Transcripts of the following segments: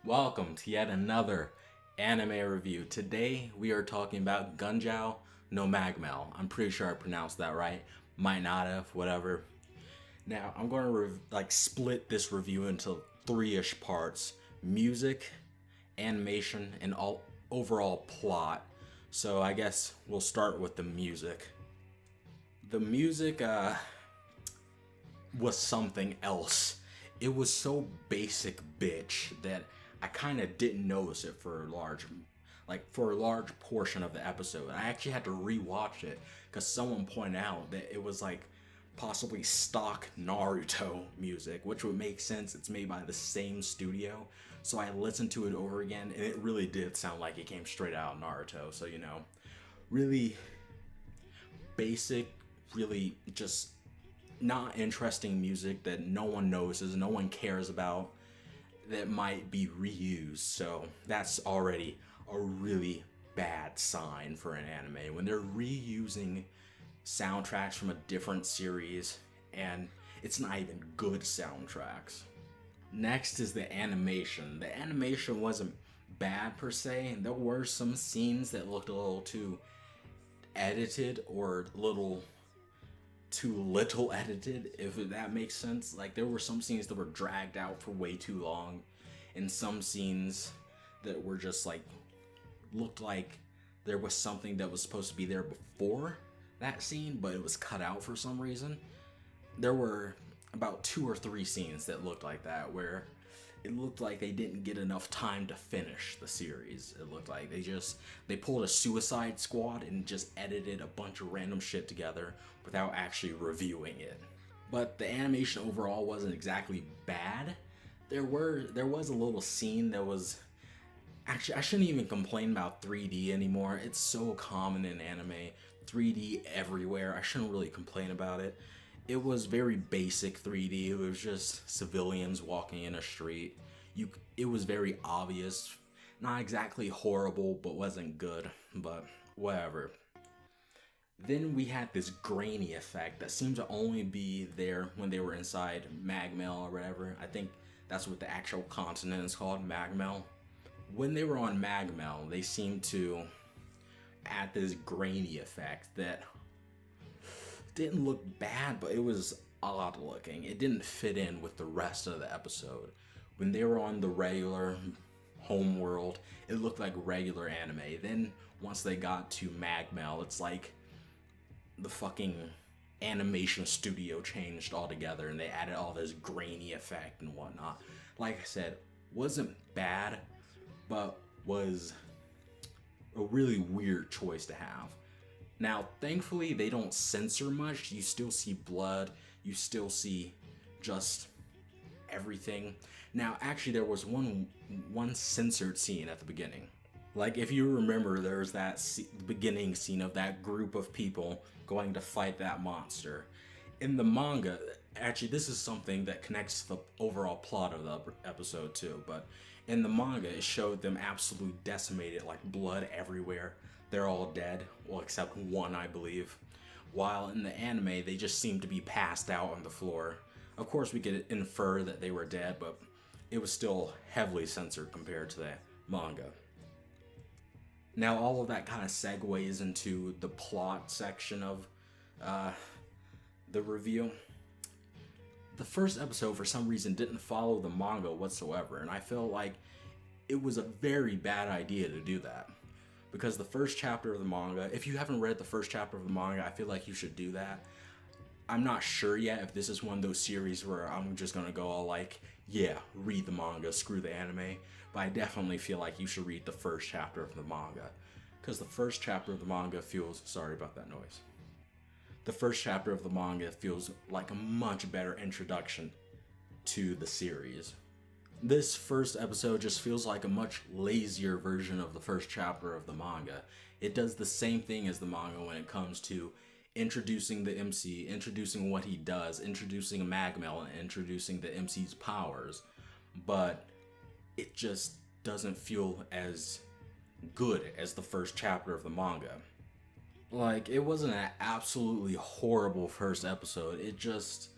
Welcome to yet another anime review. Today we are talking about Gunjou no Magmal. I'm pretty sure I pronounced that right. Might not have, whatever. Now I'm going to split this review into three-ish parts: music, animation, and all overall plot. So I guess we'll start with the music. The music was something else. It was so basic bitch that I kind of didn't notice it for a large portion of the episode. I actually had to rewatch it because someone pointed out that it was like possibly stock Naruto music, which would make sense. It's made by the same studio. So I listened to it over again, and it really did sound like it came straight out of Naruto. So, really basic, really just not interesting music that no one notices, no one cares about, that might be reused. So that's already a really bad sign for an anime when they're reusing soundtracks from a different series and it's not even good soundtracks. Next is the animation. The animation wasn't bad per se. There were some scenes that looked a little too edited or too little edited, if that makes sense. Like, there were some scenes that were dragged out for way too long, and some scenes that were just looked like there was something that was supposed to be there before that scene, but it was cut out for some reason. There were about 2 or 3 scenes that looked like that, where it looked like they didn't get enough time to finish the series. It looked like they pulled a Suicide Squad and just edited a bunch of random shit together without actually reviewing it. But the animation overall wasn't exactly bad. There was a little scene that was actually, I shouldn't even complain about 3D anymore. It's so common in anime. 3D everywhere. I shouldn't really complain about it. It was very basic 3D. It was just civilians walking in a street. It was very obvious. Not exactly horrible, but wasn't good. But whatever. Then we had this grainy effect that seemed to only be there when they were inside Magmel or whatever. I think that's what the actual continent is called, Magmel. When they were on Magmel, they seemed to add this grainy effect that didn't look bad, but it was odd looking. It didn't fit in with the rest of the episode. When they were on the regular home world, it looked like regular anime. Then once they got to Magmel, it's like the fucking animation studio changed altogether and they added all this grainy effect and whatnot. Like I said, wasn't bad, but was a really weird choice to have. Now, thankfully, they don't censor much. You still see blood. You still see just everything. Now, actually, there was one censored scene at the beginning. Like, if you remember, there was that beginning scene of that group of people going to fight that monster. In the manga, actually, this is something that connects to the overall plot of the episode too, but in the manga, it showed them absolutely decimated, like blood everywhere. They're all dead, well, except one, I believe. While in the anime, they just seemed to be passed out on the floor. Of course, we could infer that they were dead, but it was still heavily censored compared to the manga. Now, all of that kind of segues into the plot section of the review. The first episode, for some reason, didn't follow the manga whatsoever, and I feel like it was a very bad idea to do that. Because the first chapter of the manga, if you haven't read the first chapter of the manga, I feel like you should do that. I'm not sure yet if this is one of those series where I'm just gonna go all like, yeah, read the manga, screw the anime. But I definitely feel like you should read the first chapter of the manga. Because the first chapter of the manga feels, sorry about that noise. The first chapter of the manga feels like a much better introduction to the series. This first episode just feels like a much lazier version of the first chapter of the manga. It does the same thing as the manga when it comes to introducing the MC, introducing what he does, introducing Magmel, and introducing the MC's powers. But it just doesn't feel as good as the first chapter of the manga. Like, it wasn't an absolutely horrible first episode. It just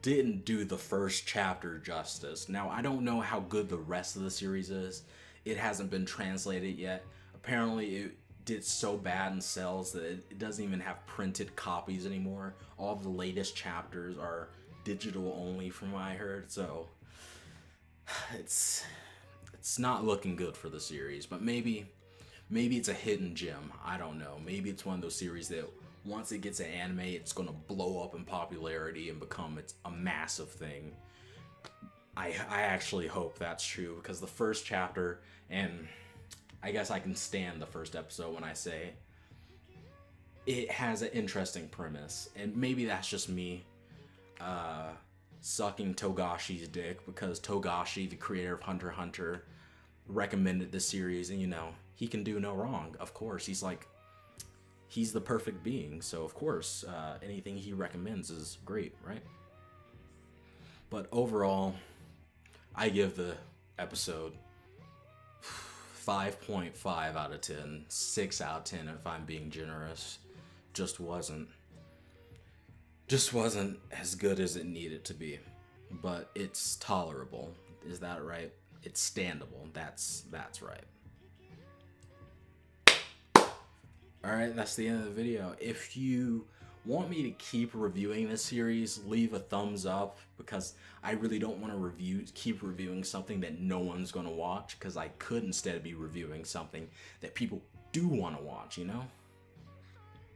didn't do the first chapter justice. Now, I don't know how good the rest of the series is. It hasn't been translated yet. Apparently, it did so bad in sales that it doesn't even have printed copies anymore. All of the latest chapters are digital only from what I heard, so it's not looking good for the series. But maybe it's a hidden gem. I don't know. Maybe it's one of those series that once it gets an anime, it's gonna blow up in popularity and become a massive thing. I actually hope that's true, because the first chapter, and I guess I can stand the first episode when I say it has an interesting premise, and maybe that's just me sucking Togashi's dick, because Togashi, the creator of Hunter x Hunter, recommended this series, and you know, he can do no wrong. Of course, he's the perfect being, so of course anything he recommends is great, right? But overall, I give the episode 5.5 out of 10, 6 out of 10 if I'm being generous. Just wasn't as good as it needed to be, but it's tolerable. Is that right? It's standable. That's right. Alright, that's the end of the video. If you want me to keep reviewing this series, leave a thumbs up, because I really don't want to keep reviewing something that no one's going to watch, because I could instead be reviewing something that people do want to watch, you know?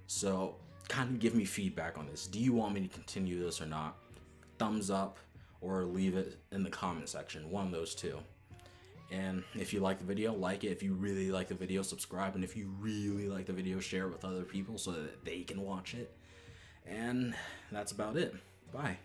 So, kind of give me feedback on this. Do you want me to continue this or not? Thumbs up, or leave it in the comment section. One of those two. And if you like the video, like it. If you really like the video, subscribe. And if you really like the video, share it with other people so that they can watch it. And that's about it. Bye.